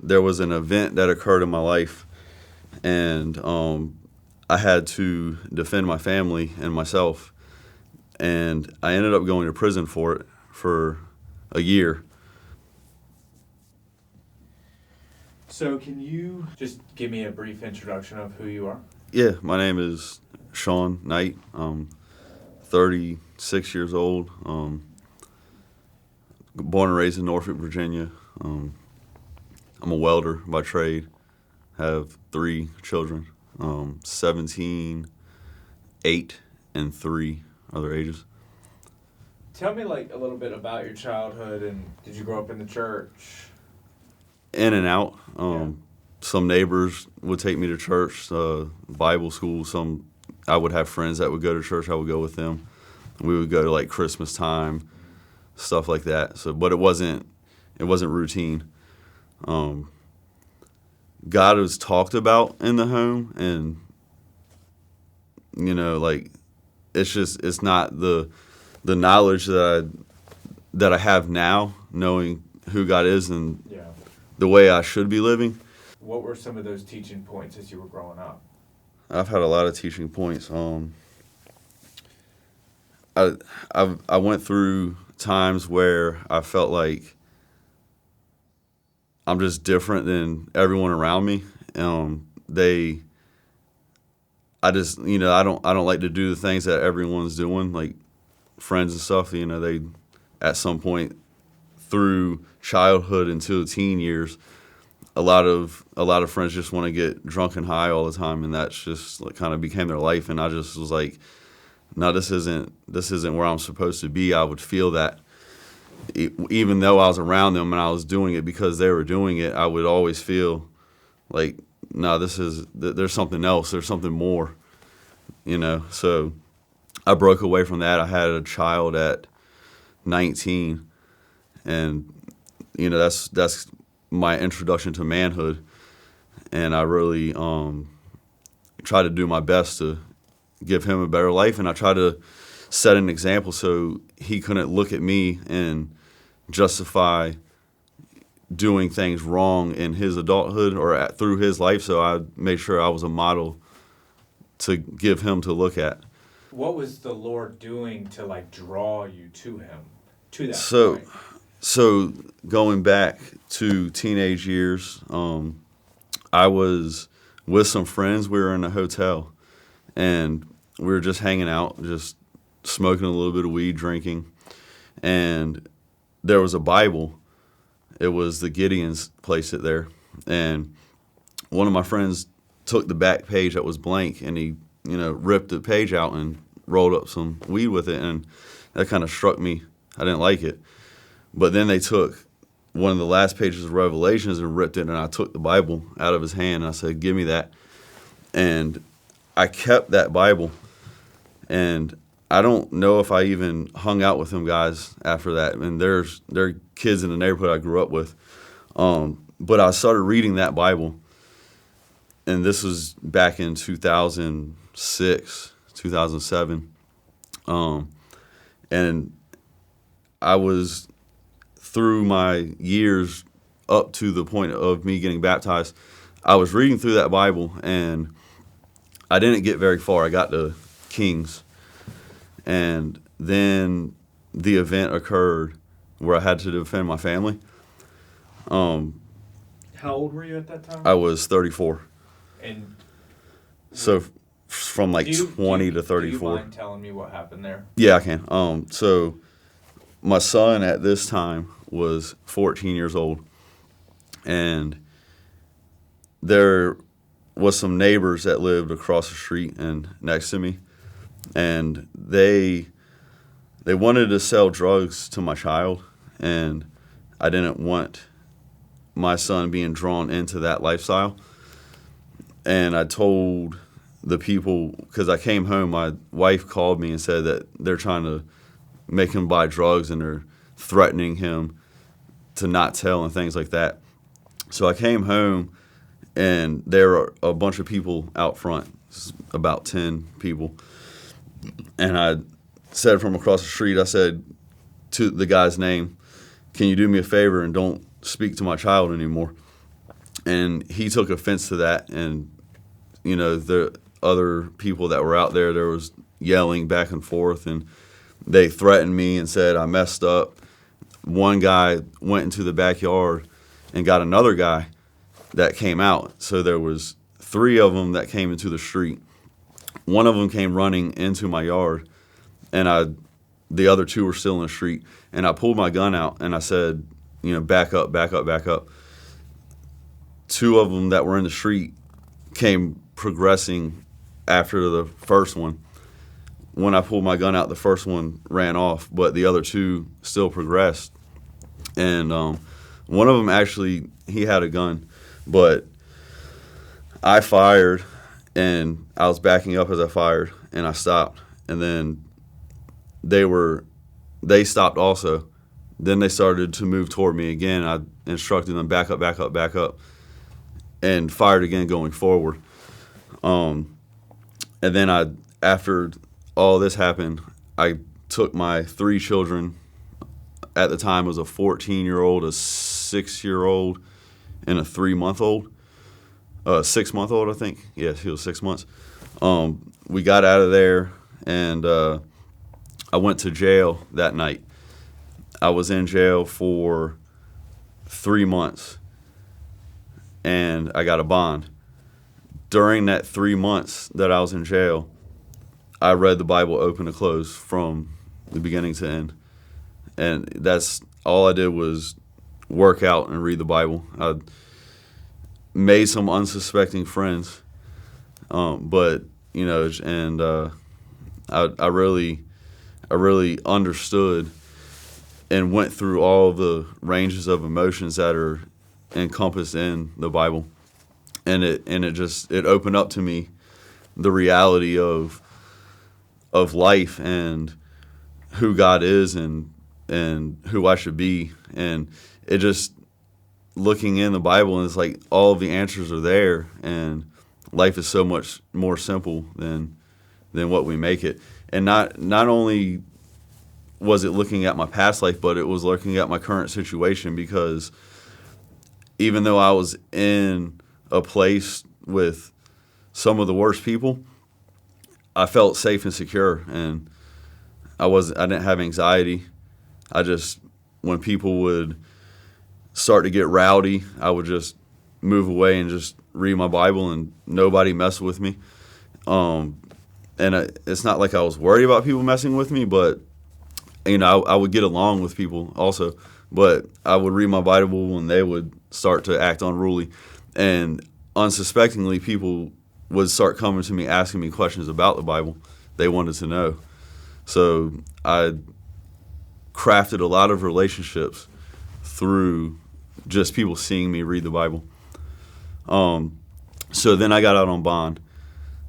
there was an event that occurred in my life, and I had to defend my family and myself, and I ended up going to prison for it for a year. So can you just give me a brief introduction of who you are? Yeah, my name is Sean Knight. I'm 36 years old. Born and raised in Norfolk, Virginia. I'm a welder by trade. Have 3 children, 17, 8, and 3 other ages. Tell me like a little bit about your childhood, and did you grow up in the church? In and out. Some neighbors would take me to church, Bible school. Some I would have friends that would go to church. I would go with them. We would go to like Christmas time, stuff like that. So, but it wasn't routine. God was talked about in the home, and like it's not the knowledge that I have now, knowing who God is and Yeah. the way I should be living. What were some of those teaching points as you were growing up? I've had a lot of teaching points. I went through times where I felt like I'm just different than everyone around me. I just I don't like to do the things that everyone's doing, like friends and stuff. They at some point through childhood until teen years, a lot of friends just want to get drunk and high all the time, and that's just like kind of became their life. And I just was like, no, this isn't where I'm supposed to be. I would feel that even though I was around them and I was doing it because they were doing it, I would always feel like, no, there's something else. There's something more, So I broke away from that. I had a child at 19, and that's my introduction to manhood, and I really try to do my best to give him a better life, and I try to set an example so he couldn't look at me and justify doing things wrong in his adulthood or through his life. So I made sure I was a model to give him to look at. What was the Lord doing to like draw you to him, to that point? So going back to teenage years, I was with some friends. We were in a hotel, and we were just hanging out, just smoking a little bit of weed, drinking, and there was a Bible. It was the Gideons placed it there, and one of my friends took the back page that was blank, and he ripped the page out and rolled up some weed with it, and that kind of struck me. I didn't like it. But then they took one of the last pages of Revelations and ripped it, and I took the Bible out of his hand, and I said, give me that. And I kept that Bible, and I don't know if I even hung out with them guys after that. And there are kids in the neighborhood I grew up with. But I started reading that Bible, and this was back in 2006, 2007. And I was, through my years up to the point of me getting baptized, I was reading through that Bible, and I didn't get very far. I got to Kings, and then the event occurred where I had to defend my family. How old were you at that time? I was 34. And so from like 20 to 34. Do you mind telling me what happened there? Yeah, I can. So my son at this time was 14 years old, and there was some neighbors that lived across the street and next to me, and they wanted to sell drugs to my child, and I didn't want my son being drawn into that lifestyle. And I told the people, because I came home, my wife called me and said that they're trying to make him buy drugs and they're threatening him to not tell and things like that. So I came home, and there were a bunch of people out front, about 10 people. And I said from across the street, I said to the guy's name, can you do me a favor and don't speak to my child anymore? And he took offense to that. And, the other people that were out there was yelling back and forth, and they threatened me and said I messed up. One guy went into the backyard and got another guy that came out. So there was 3 of them that came into the street. One of them came running into my yard, and the other 2 were still in the street. And I pulled my gun out, and I said, back up, back up, back up. 2 of them that were in the street came progressing after the first one. When I pulled my gun out, the first one ran off, but the other 2 still progressed. And one of them actually, he had a gun, but I fired, and I was backing up as I fired, and I stopped. And then they stopped also. Then they started to move toward me again. I instructed them back up, back up, back up, and fired again going forward. And then after all this happened, I took my 3 children. At the time, it was a 14-year-old, a 6-year-old, and a 3-month-old. 6-month-old, I think. Yes, he was 6 months. We got out of there, and I went to jail that night. I was in jail for 3 months, and I got a bond. During that 3 months that I was in jail, I read the Bible open to close from the beginning to end. And that's all I did was work out and read the Bible. I made some unsuspecting friends, but I really understood and went through all the ranges of emotions that are encompassed in the Bible, and it opened up to me the reality of life and who God is and who I should be. And it just, looking in the Bible, and it's like all of the answers are there, and life is so much more simple than what we make it. And not only was it looking at my past life, but it was looking at my current situation, because even though I was in a place with some of the worst people, I felt safe and secure, and I didn't have anxiety. When people would start to get rowdy, I would just move away and just read my Bible, and nobody messed with me. It's not like I was worried about people messing with me, but I would get along with people also. But I would read my Bible when they would start to act unruly, and unsuspectingly, people would start coming to me asking me questions about the Bible. They wanted to know. So I crafted a lot of relationships through just people seeing me read the Bible. So then I got out on bond.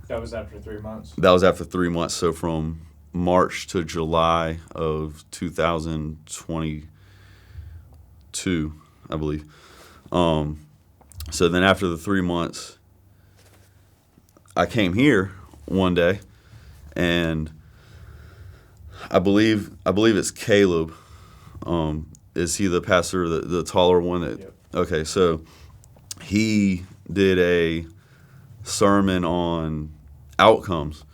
That was after 3 months? That was after 3 months. So from March to July of 2022, I believe. So then after the 3 months, I came here one day, and I believe it's Caleb. Is he the pastor, the taller one? Yep. Okay, so he did a sermon on outcomes,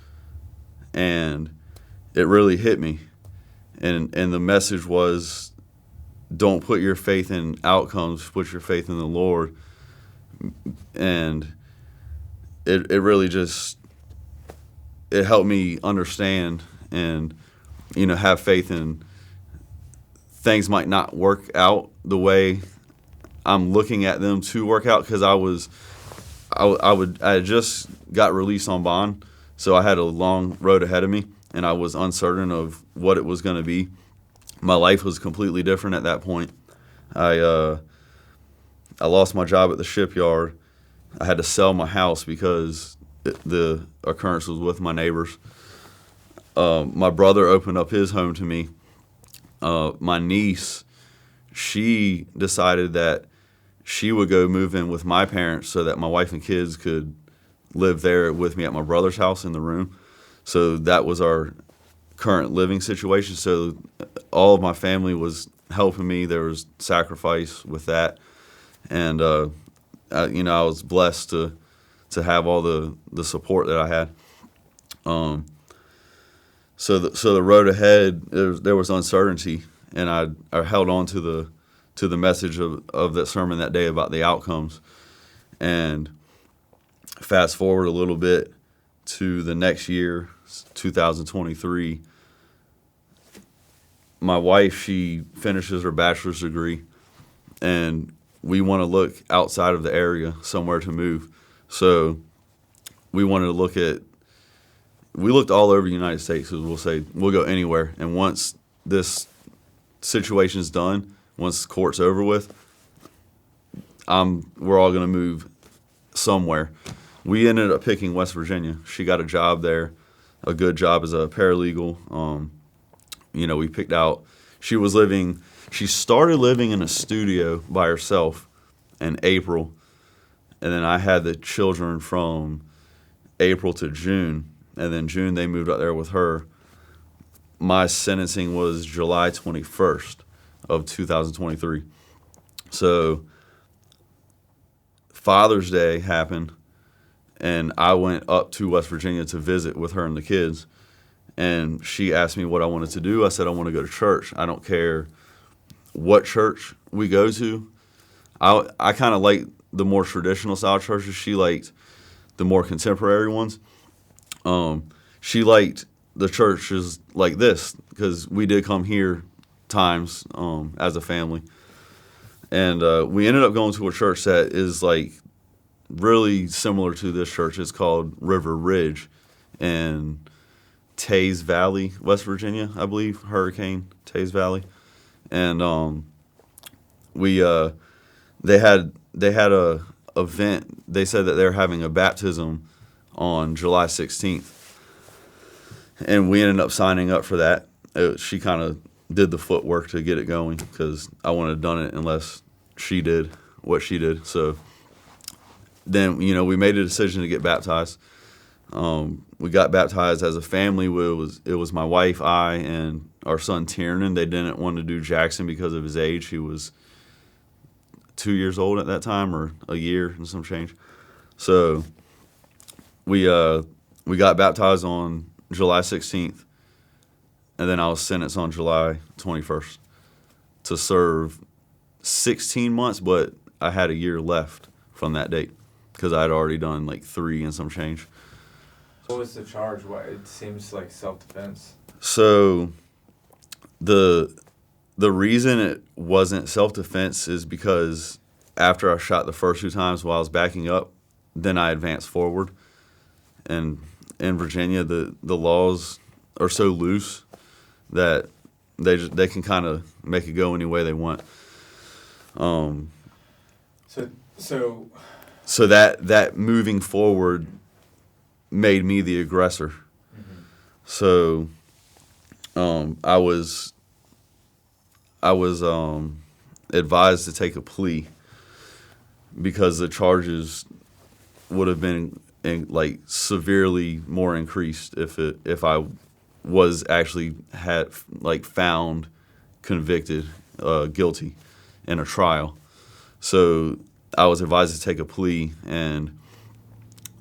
and it really hit me. And the message was, don't put your faith in outcomes, put your faith in the Lord. And it really just, it helped me understand and, have faith in things might not work out the way I'm looking at them to work out, because I had just got released on bond, so I had a long road ahead of me, and I was uncertain of what it was going to be. My life was completely different at that point. I lost my job at the shipyard. I had to sell my house because the occurrence was with my neighbors. My brother opened up his home to me. My niece, she decided that she would go move in with my parents so that my wife and kids could live there with me at my brother's house in the room. So that was our current living situation. So all of my family was helping me. There was sacrifice with that. And I was blessed to have all the support that I had. So the road ahead, there was uncertainty, and I held on to the message of that sermon that day about the outcomes. And fast forward a little bit to the next year, 2023. My wife, she finishes her bachelor's degree, and we want to look outside of the area, somewhere to move. So we wanted to we looked all over the United States, because we'll say we'll go anywhere. And once this situation's done, once court's over with, we're all going to move somewhere. We ended up picking West Virginia. She got a job there, a good job as a paralegal. We picked out, she started living in a studio by herself in April, and then I had the children from April to June, and then June they moved out there with her. My sentencing was July 21st of 2023. So Father's Day happened, and I went up to West Virginia to visit with her and the kids. And she asked me what I wanted to do. I said, I want to go to church. I don't care what church we go to. I kind of like the more traditional style churches. She liked the more contemporary ones. She liked the churches like this, because we did come here times as a family. And we ended up going to a church that is like really similar to this church. It's called River Ridge in Taze Valley, West Virginia, I believe, Hurricane Taze Valley. And they had a event. They said that they're having a baptism on July 16th. And we ended up signing up for that. She kind of did the footwork to get it going, because I wouldn't have done it unless she did what she did. So then, we made a decision to get baptized. We got baptized as a family. It was my wife, I, and our son Tiernan. They didn't want to do Jackson because of his age. He was 2 years old at that time, or a year and some change. So we got baptized on July 16th, and then I was sentenced on July 21st to serve 16 months, but I had a year left from that date, because I had already done like 3 and some change. What was the charge? It seems like self-defense. So the reason it wasn't self-defense is because after I shot the first 2 times while I was backing up, then I advanced forward. And in Virginia, the laws are so loose that they can kind of make it go any way they want. So that moving forward made me the aggressor. Mm-hmm. So I was advised to take a plea, because the charges would have been severely more increased if I was actually found convicted guilty in a trial. So I was advised to take a plea, and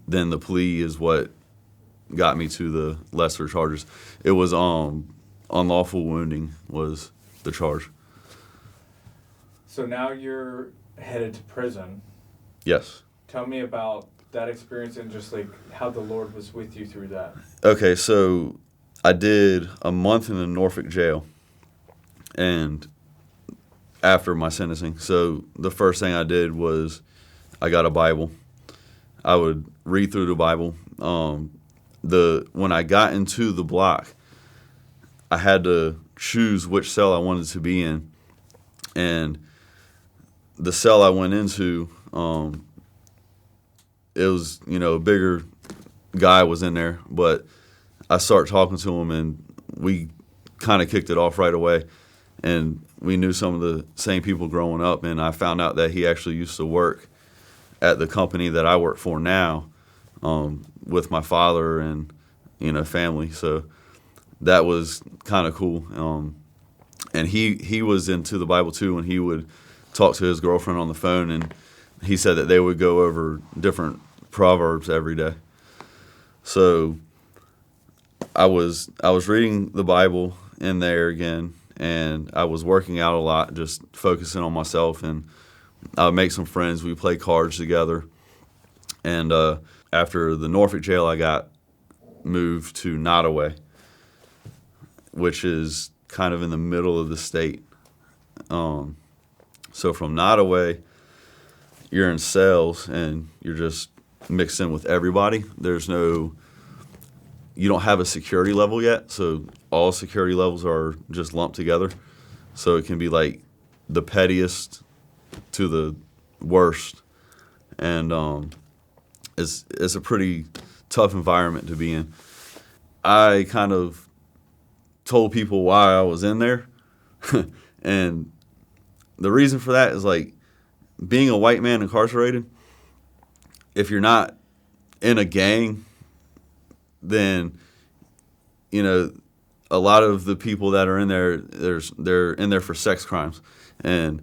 then the plea is what got me to the lesser charges. It was unlawful wounding was the charge. So now you're headed to prison. Yes. Tell me about that experience and just how the Lord was with you through that. Okay, so I did a month in the Norfolk jail, and after my sentencing. So the first thing I did was I got a Bible. I would read through the Bible. When I got into the block, I had to choose which cell I wanted to be in, and the cell I went into, it was a bigger guy was in there, but I started talking to him, and we kind of kicked it off right away, and we knew some of the same people growing up, and I found out that he actually used to work at the company that I work for now, with my father and family. So that was kind of cool. And he was into the Bible too, and he would talk to his girlfriend on the phone, and he said that they would go over different proverbs every day. So I was reading the Bible in there again, and I was working out a lot, just focusing on myself, and I would make some friends. We play cards together, and after the Norfolk jail, I got moved to Nottoway, which is kind of in the middle of the state. So from Nottoway, you're in cells, and you're just mixed in with everybody. You don't have a security level yet, so all security levels are just lumped together. So it can be like the pettiest to the worst, and it's a pretty tough environment to be in. I kind of told people why I was in there, and the reason for that is like being a white man incarcerated. If you're not in a gang, then a lot of the people that are in there, they're in there for sex crimes, and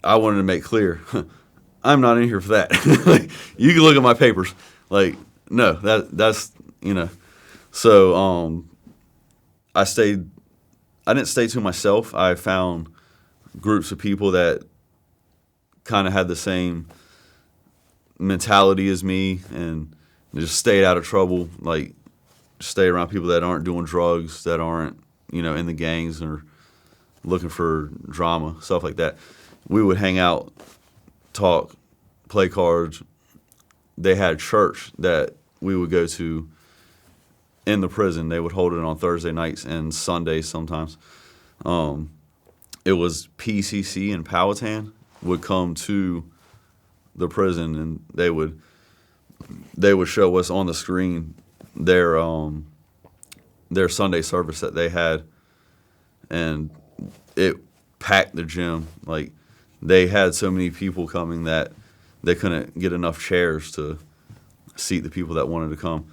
I wanted to make clear, I'm not in here for that. Like, you can look at my papers. Like, no, that's. So I didn't stay to myself. I found groups of people that kind of had the same mentality as me, and just stayed out of trouble. Like, stay around people that aren't doing drugs, that aren't, in the gangs or looking for drama, stuff like that. We would hang out, talk, play cards. They had church that we would go to in the prison. They would hold it on Thursday nights and Sundays sometimes. It was PCC in Powhatan would come to the prison, and they would show us on the screen their Sunday service that they had, and it packed the gym. Like, they had so many people coming that they couldn't get enough chairs to seat the people that wanted to come.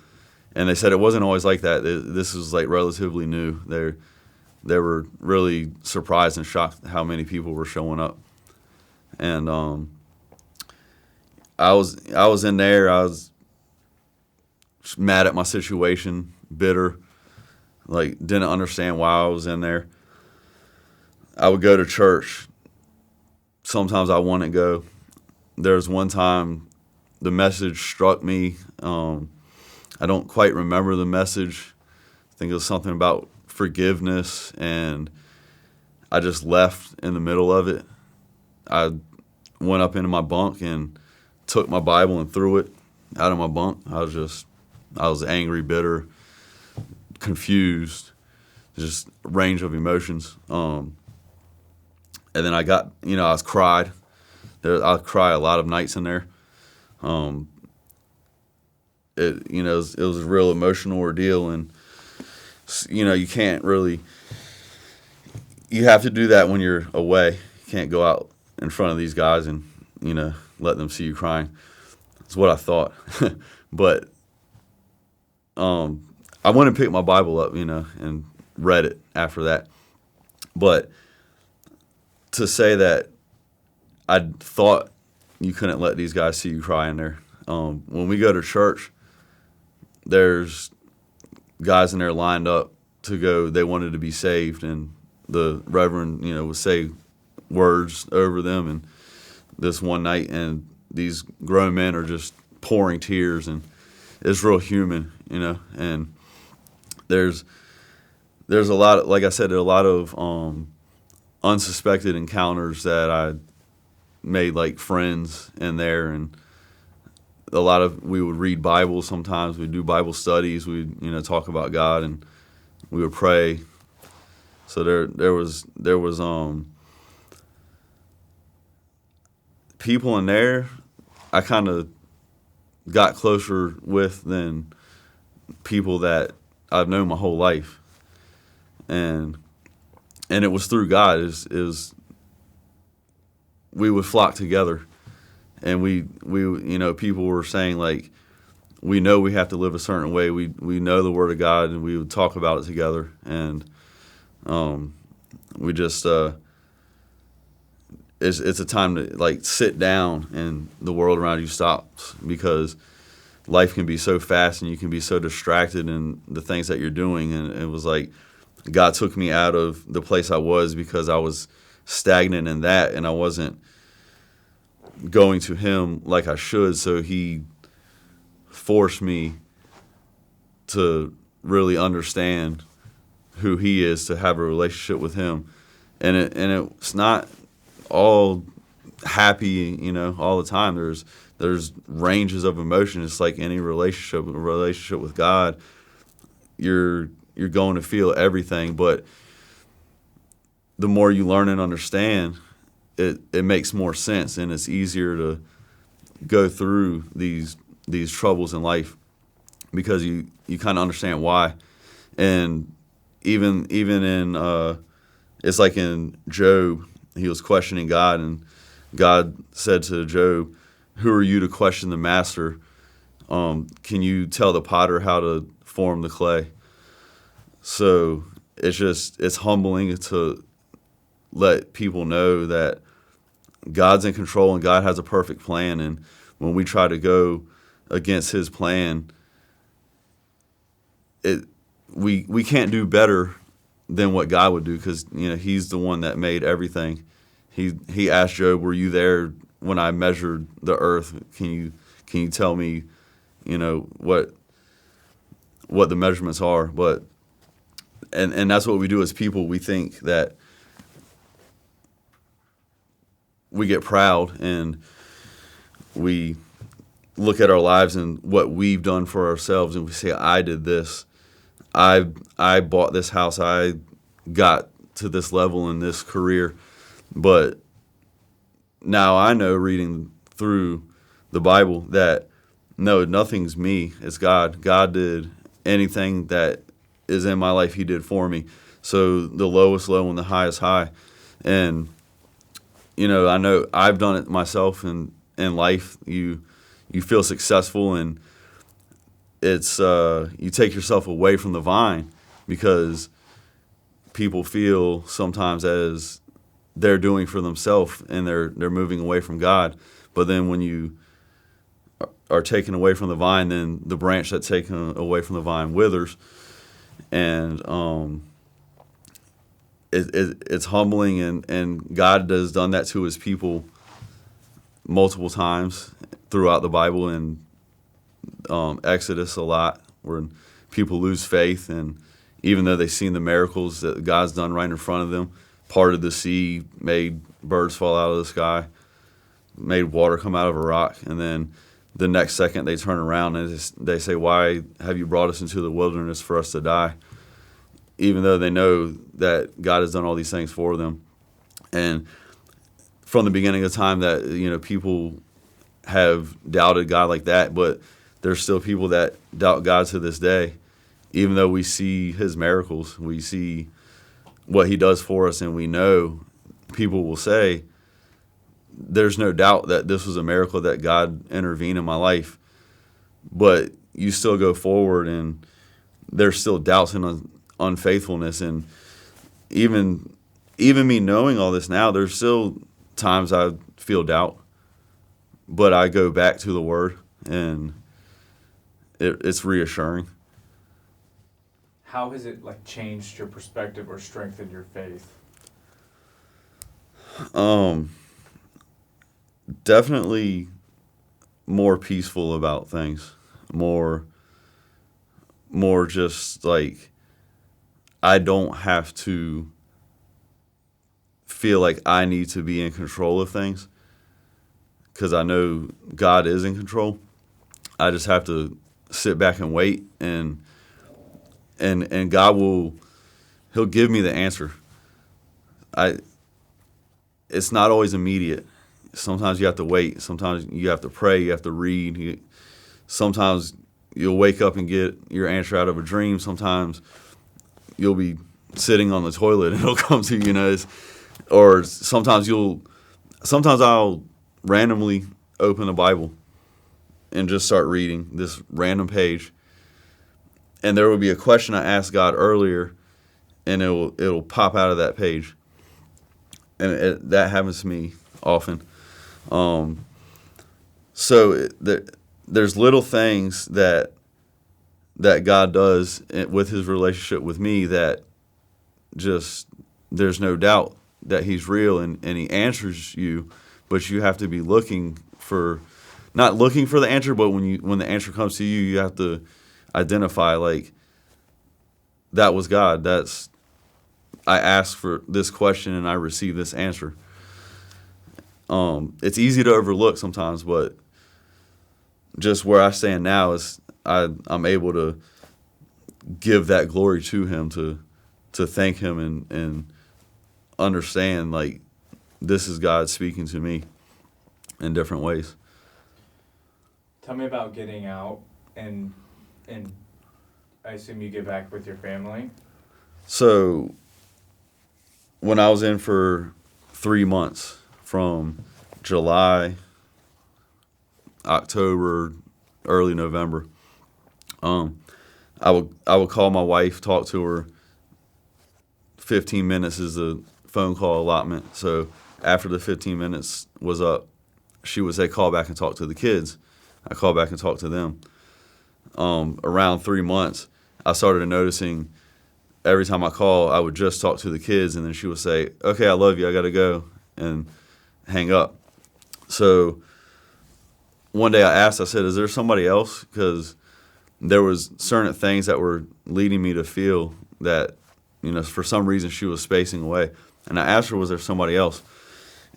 And they said it wasn't always like that. This was like relatively new. They were really surprised and shocked how many people were showing up. And I was in there. I was mad at my situation, bitter, like didn't understand why I was in there. I would go to church. Sometimes I wouldn't go. There was one time the message struck me. I don't quite remember the message. I think it was something about forgiveness, and I just left in the middle of it. I went up into my bunk and took my Bible and threw it out of my bunk. I was angry, bitter, confused, just range of emotions. And then I was cried. I cry a lot of nights in there. It was a real emotional ordeal, and you can't really. You have to do that when you're away. You can't go out in front of these guys and let them see you crying. That's what I thought, but I went and picked my Bible up, and read it after that. But to say that I thought you couldn't let these guys see you cry in there. When we go to church, there's guys in there lined up to go. They wanted to be saved, and the reverend, would say words over them. And this one night, and these grown men are just pouring tears, and it's real human, And there's a lot, like I said, a lot of unsuspected encounters that I made, like friends in there, and we would read Bible sometimes. We'd do Bible studies. We'd talk about God, and we would pray. So there was people in there I kind of got closer with than people that I've known my whole life, and it was through God. Is we would flock together, and we people were saying, like, we know we have to live a certain way. We know the Word of God, and we would talk about it together, and we just it's a time to like sit down and the world around you stops, because life can be so fast and you can be so distracted in the things that you're doing. And it was like God took me out of the place I was because I was stagnant in that and I wasn't going to him like I should. So he forced me to really understand who he is, to have a relationship with him. And it's not all happy, all the time. There's ranges of emotion. It's like any relationship, a relationship with God. You're going to feel everything, but the more you learn and understand, it makes more sense, and it's easier to go through these troubles in life because you kind of understand why. And even in it's like in Job, he was questioning God, and God said to Job, "Who are you to question the master? Can you tell the potter how to form the clay?" So it's humbling to let people know that God's in control and God has a perfect plan. And when we try to go against his plan, we can't do better than what God would do, because he's the one that made everything. He asked Job, "Were you there when I measured the earth? Can you tell me, what the measurements are?" But and that's what we do as people. We think that we get proud and we look at our lives and what we've done for ourselves, and we say, "I did this. I bought this house. I got to this level in this career." But now I know, reading through the Bible, that no, nothing's me. It's God. God did anything that is in my life, he did for me. So the lowest low and the highest high. And I know I've done it myself in life. You feel successful, and it's you take yourself away from the vine, because people feel sometimes as they're doing for themselves and they're moving away from God. But then when you are taken away from the vine, then the branch that's taken away from the vine withers. And it's humbling, and God has done that to his people multiple times throughout the Bible. And Exodus a lot, where people lose faith, and even though they've seen the miracles that God's done right in front of them, parted the sea, made birds fall out of the sky, made water come out of a rock, and then the next second they turn around and they say, "Why have you brought us into the wilderness for us to die?" Even though they know that God has done all these things for them. And from the beginning of time that people have doubted God like that, but there's still people that doubt God to this day. Even though we see his miracles, we see what he does for us, and we know people will say, "There's no doubt that this was a miracle, that God intervened in my life." But you still go forward, and there's still doubts and unfaithfulness. And even me knowing all this now, there's still times I feel doubt, but I go back to the Word, and it's reassuring. How has it changed your perspective or strengthened your faith? Definitely more peaceful about things. More just like I don't have to feel like I need to be in control of things, because I know God is in control. I just have to sit back and wait, and God he'll give me the answer. It's not always immediate. Sometimes you have to wait. Sometimes you have to pray. You have to read. Sometimes you'll wake up and get your answer out of a dream. Sometimes you'll be sitting on the toilet and it'll come to you, or sometimes I'll randomly open the Bible and just start reading this random page, and there will be a question I asked God earlier, and it'll pop out of that page. And that happens to me often. So there's little things that God does with his relationship with me that just, there's no doubt that he's real and he answers you, but you have to be not looking for the answer, but when the answer comes to you, you have to identify, like, that was God. I asked for this question and I received this answer. It's easy to overlook sometimes, but just where I stand now is I'm able to give that glory to him, to thank him and understand, like, this is God speaking to me in different ways. Tell me about getting out, and I assume you get back with your family. So when I was in for 3 months, from July, October, early November, I would call my wife, talk to her. 15 minutes is the phone call allotment. So after the 15 minutes was up, she would say, call back and talk to the kids. I call back and talk to them. Around 3 months, I started noticing every time I call, I would just talk to the kids, and then she would say, okay, I love you, I got to go, and hang up. So one day I said, is there somebody else? Because there was certain things that were leading me to feel that, for some reason she was spacing away. And I asked her, was there somebody else?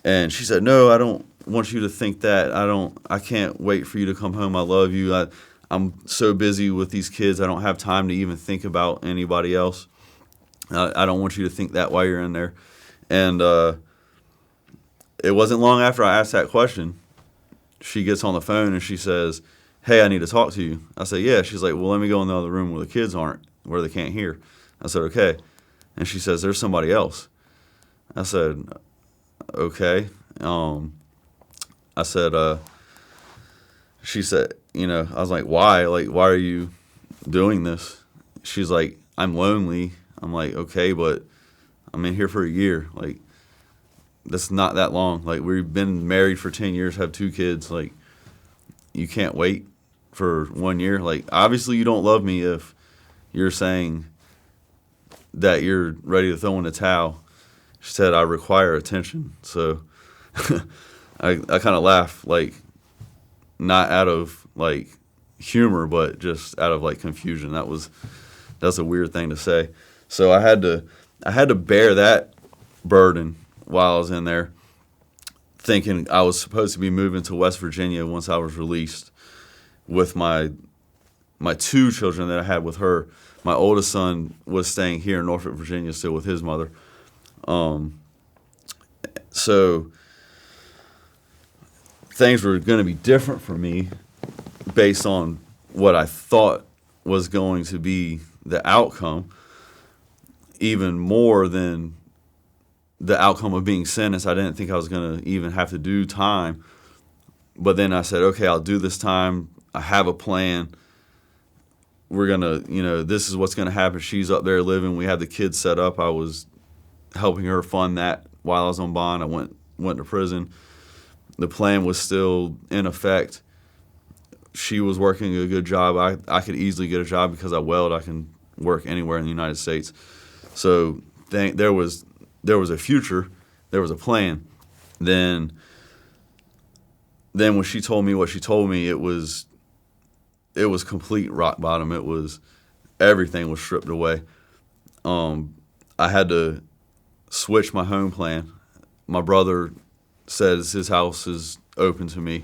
And she said, no, I don't want you to think that. I can't wait for you to come home. I love you. I'm so busy with these kids. I don't have time to even think about anybody else. I don't want you to think that while you're in there. And it wasn't long after I asked that question, she gets on the phone and she says, hey, I need to talk to you. I said, yeah. She's like, well, let me go in the other room where the kids aren't, where they can't hear. I said, okay. And she says, there's somebody else. I said, okay. I said, she said, I was like, why? Like, why are you doing this? She's like, I'm lonely. I'm like, okay, but I'm in here for a year. Like, that's not that long. Like, we've been married for 10 years, have 2 kids. Like, you can't wait for 1 year. Like, obviously you don't love me if you're saying that you're ready to throw in the towel. She said, I require attention. So I kind of laughed, like, not out of, like, humor, but just out of, like, confusion. That's a weird thing to say. So I had to bear that burden while I was in there, thinking I was supposed to be moving to West Virginia once I was released with my 2 children that I had with her. My oldest son was staying here in Norfolk, Virginia, still with his mother. So things were going to be different for me based on what I thought was going to be the outcome, even more than the outcome of being sentenced. I didn't think I was going to even have to do time. But then I said, okay, I'll do this time. I have a plan. We're going to, this is what's going to happen. She's up there living. We had the kids set up. I was helping her fund that while I was on bond. I went to prison. The plan was still in effect. She was working a good job. I could easily get a job because I weld. I can work anywhere in the United States. So there was a future. There was a plan. Then when she told me what she told me, it was complete rock bottom. It was, everything was stripped away. I had to switch my home plan. My brother says his house is open to me.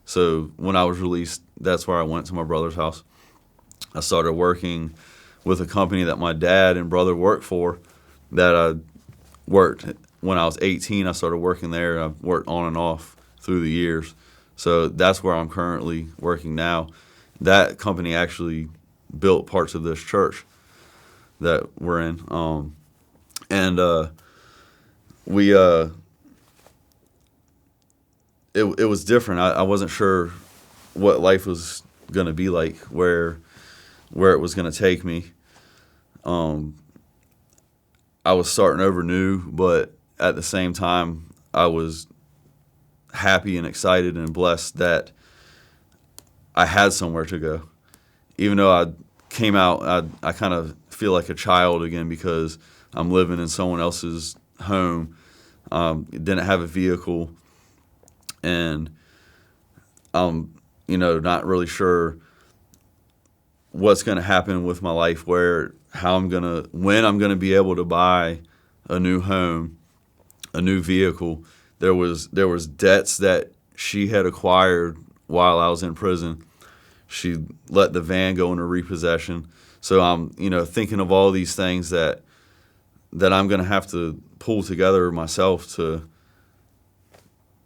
So when I was released, that's where I went, to my brother's house. I started working with a company that my dad and brother worked for, that I worked when I was 18. I started working there. I've worked on and off through the years. So that's where I'm currently working now. That company actually built parts of this church that we're in. It was different. I wasn't sure what life was going to be like, where it was going to take me. I was starting over new, but at the same time, I was happy and excited and blessed that I had somewhere to go. Even though I came out, I kind of feel like a child again because I'm living in someone else's home. Didn't have a vehicle, and I'm, not really sure what's going to happen with my life, when I'm going to be able to buy a new home, a new vehicle. There was debts that she had acquired while I was in prison. She let the van go into repossession. So I'm, thinking of all these things that I'm going to have to pull together myself to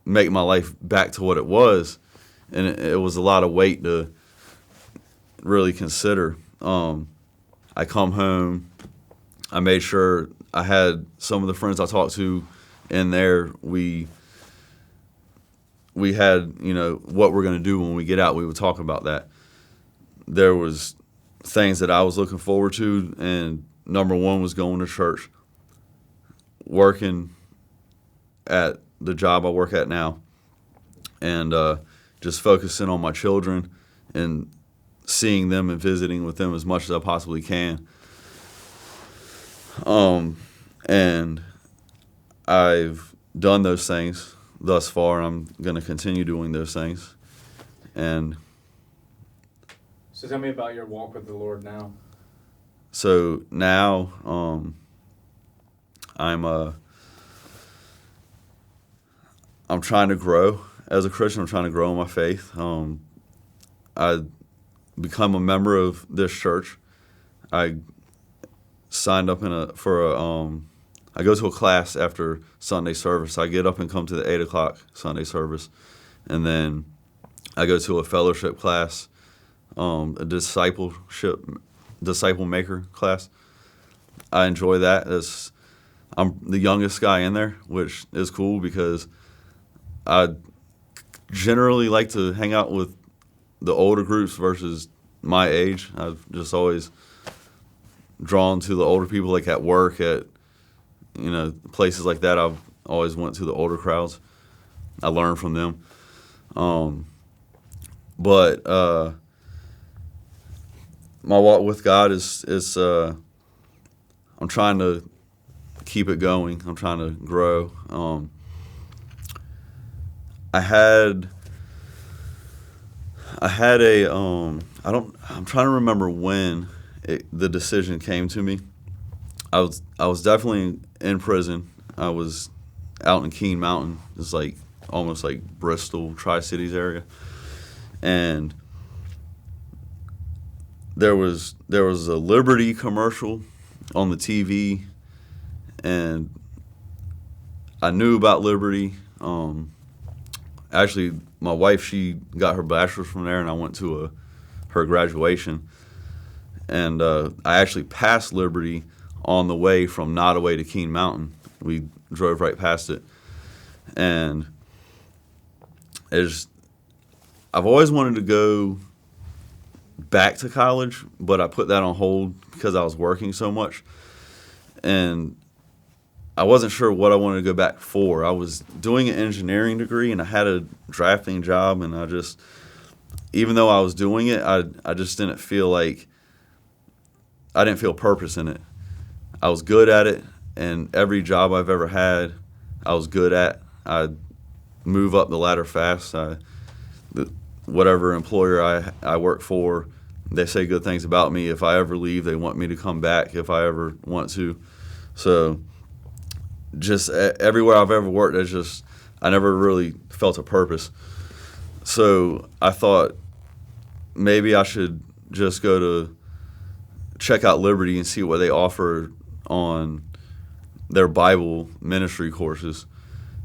make my life back to what it was. And it was a lot of weight to really consider. I come home. I made sure I had some of the friends I talked to in there. We had, what we're going to do when we get out. We would talk about that. There was things that I was looking forward to, and number one was going to church, working at the job I work at now, and just focusing on my children and seeing them and visiting with them as much as I possibly can. And I've done those things thus far. I'm going to continue doing those things. And so tell me about your walk with the Lord now. So now I'm trying to grow as a Christian. I'm trying to grow in my faith. I become a member of this church. I signed up I go to a class after Sunday service. I get up and come to the 8 o'clock Sunday service, and then I go to a fellowship class, a disciple maker class. I enjoy that. I'm the youngest guy in there, which is cool because I generally like to hang out with the older groups versus my age. I've just always drawn to the older people, like at work, at places like that. I've always went to the older crowds. I learned from them. But my walk with God is I'm trying to keep it going. I'm trying to grow. I'm trying to remember when the decision came to me. I was definitely in prison. I was out in Keene Mountain. It's like almost like Bristol, Tri-Cities area. And there was a Liberty commercial on the TV, and I knew about Liberty. Actually, my wife, she got her bachelor's from there, and I went to her graduation. And I actually passed Liberty on the way from Nottoway to Keene Mountain. We drove right past it. And I've always wanted to go back to college, but I put that on hold because I was working so much. And I wasn't sure what I wanted to go back for. I was doing an engineering degree, and I had a drafting job, and even though I was doing it, I just didn't feel purpose in it. I was good at it, and every job I've ever had, I was good at. I move up the ladder fast. Whatever employer I work for, they say good things about me. If I ever leave, they want me to come back if I ever want to. So just everywhere I've ever worked, I never really felt a purpose. So I thought maybe I should just go to check out Liberty and see what they offer on their Bible ministry courses.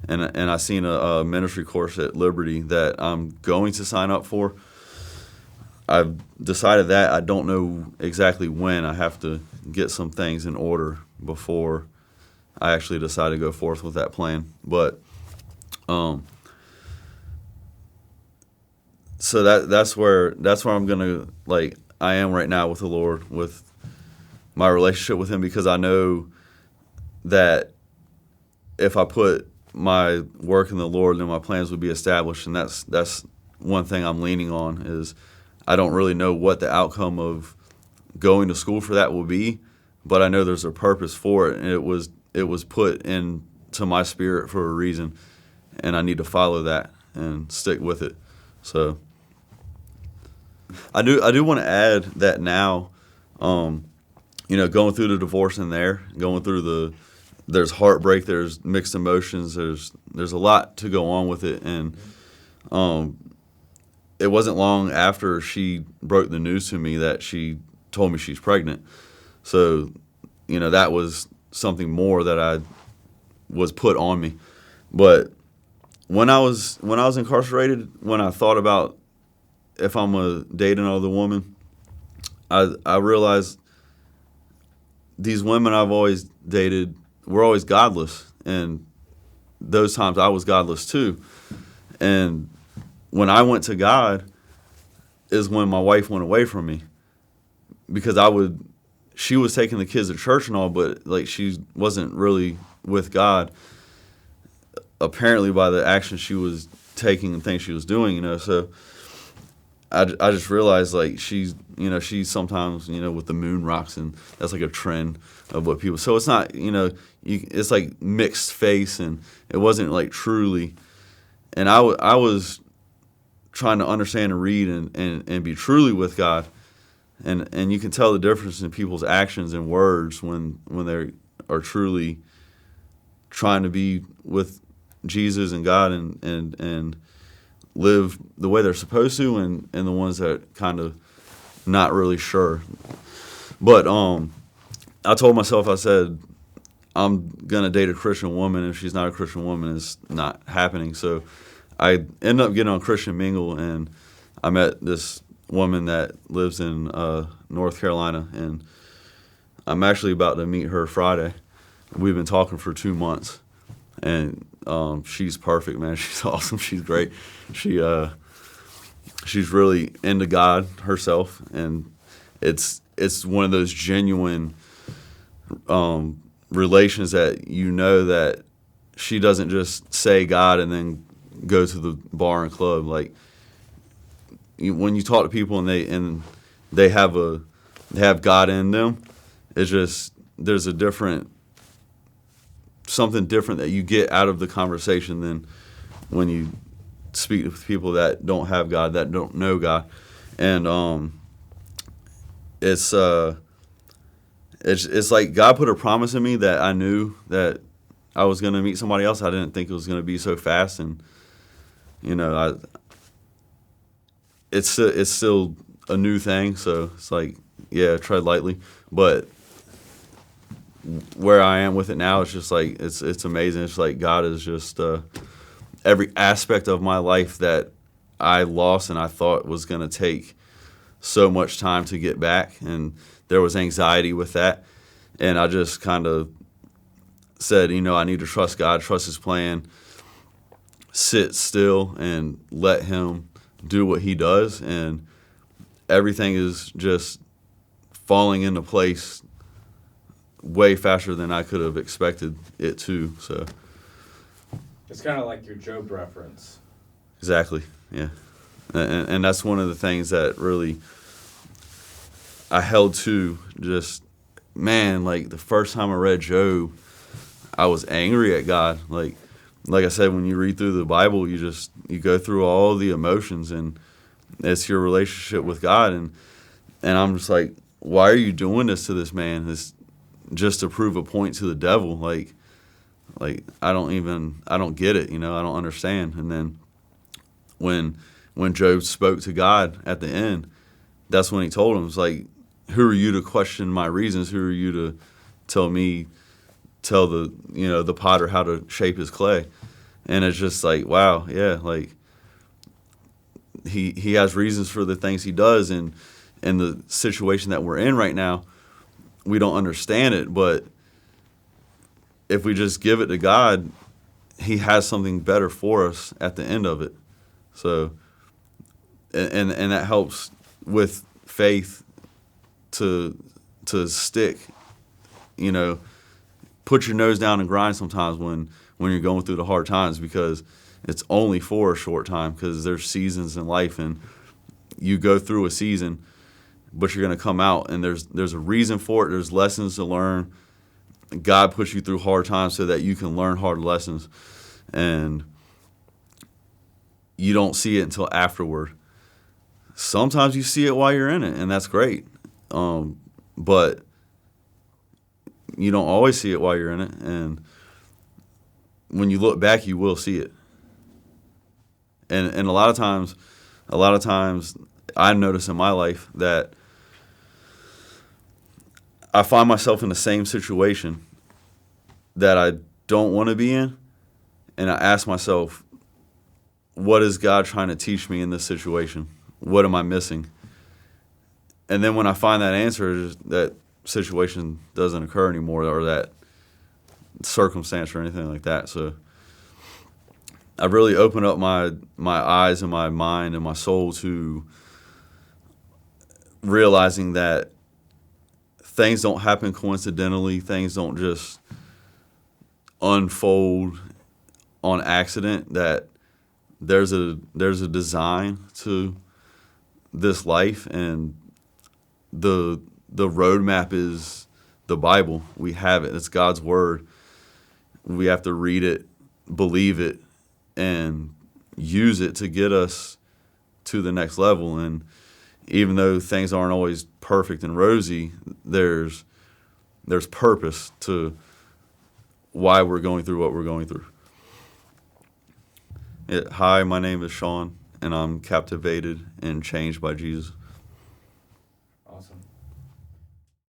And I seen a ministry course at Liberty that I'm going to sign up for. I've decided that. I don't know exactly when. I have to get some things in order before I actually decide to go forth with that plan. But so that's where I'm gonna, I am right now with the Lord, with my relationship with Him, because I know that if I put my work in the Lord and my plans would be established. And that's one thing I'm leaning on is I don't really know what the outcome of going to school for that will be, but I know there's a purpose for it, and it was put into my spirit for a reason, and I need to follow that and stick with it. So I do want to add that now, going through the divorce in there, going through there's heartbreak, there's mixed emotions, there's a lot to go on with it, and it wasn't long after she broke the news to me that she told me she's pregnant. So, that was something more that I was put on me. But when I was incarcerated, when I thought about if I'm gonna date another woman, I realized these women I've always dated were always godless, and those times I was godless too. And when I went to God is when my wife went away from me, because she was taking the kids to church and all, but like she wasn't really with God, apparently by the action she was taking and things she was doing, so I just realized like she's sometimes, with the moon rocks, and that's like a trend of what people, so it's not, it's like mixed face, and it wasn't like truly, and I was trying to understand and read and be truly with God. And you can tell the difference in people's actions and words when they are truly trying to be with Jesus and God and live the way they're supposed to, and the ones that kind of not really sure. But I told myself, I said, I'm going to date a Christian woman. If she's not a Christian woman, it's not happening. So I ended up getting on Christian Mingle, and I met this woman that lives in North Carolina, and I'm actually about to meet her Friday. We've been talking for 2 months, and she's perfect, man. She's awesome. She's great. She's really into God herself, and it's one of those genuine relations that that she doesn't just say God and then go to the bar and club. Like, when you talk to people and they have God in them, it's just there's something different that you get out of the conversation than when you speak to people that don't have God, that don't know God. And it's like God put a promise in me that I knew that I was going to meet somebody else. I didn't think it was going to be so fast, and it's still a new thing, so it's like, yeah, tread lightly. But where I am with it now, it's just like it's amazing. It's like God is just every aspect of my life that I lost and I thought was going to take so much time to get back, and there was anxiety with that. And I just kind of said, I need to trust God, trust His plan, sit still and let Him do what He does, and everything is just falling into place way faster than I could have expected it to. So it's kind of like your Job reference. Exactly, yeah. And that's one of the things that really I held to. Just, man, like the first time I read Job, I was angry at God. Like I said, when you read through the Bible, you go through all the emotions, and it's your relationship with God. And I'm just like, why are you doing this to this man? This just to prove a point to the devil. Like I don't get it. I don't understand. And then when Job spoke to God at the end, that's when He told him, it's like, who are you to question my reasons? Who are you to tell the potter how to shape his clay? And it's just like, wow, yeah, like he has reasons for the things he does, and the situation that we're in right now, we don't understand it, but if we just give it to God, He has something better for us at the end of it. So, and that helps with faith to stick. Put your nose down and grind sometimes when you're going through the hard times, because it's only for a short time, because there's seasons in life, and you go through a season, but you're going to come out, and there's a reason for it. There's lessons to learn. God puts you through hard times so that you can learn hard lessons, and you don't see it until afterward. Sometimes you see it while you're in it, and that's great. But you don't always see it while you're in it, and when you look back, you will see it. And a lot of times, I notice in my life that I find myself in the same situation that I don't want to be in, and I ask myself, what is God trying to teach me in this situation? What am I missing? And then when I find that answer, that situation doesn't occur anymore, or that circumstance or anything like that. So I've really opened up my eyes and my mind and my soul to realizing that things don't happen coincidentally. Things don't just unfold on accident. That there's a design to this life, and the roadmap is the Bible. We have it. It's God's word. We have to read it, believe it, and use it to get us to the next level. And even though things aren't always perfect and rosy, there's purpose to why we're going through what we're going through. Hi, my name is Sean, and I'm captivated and changed by Jesus.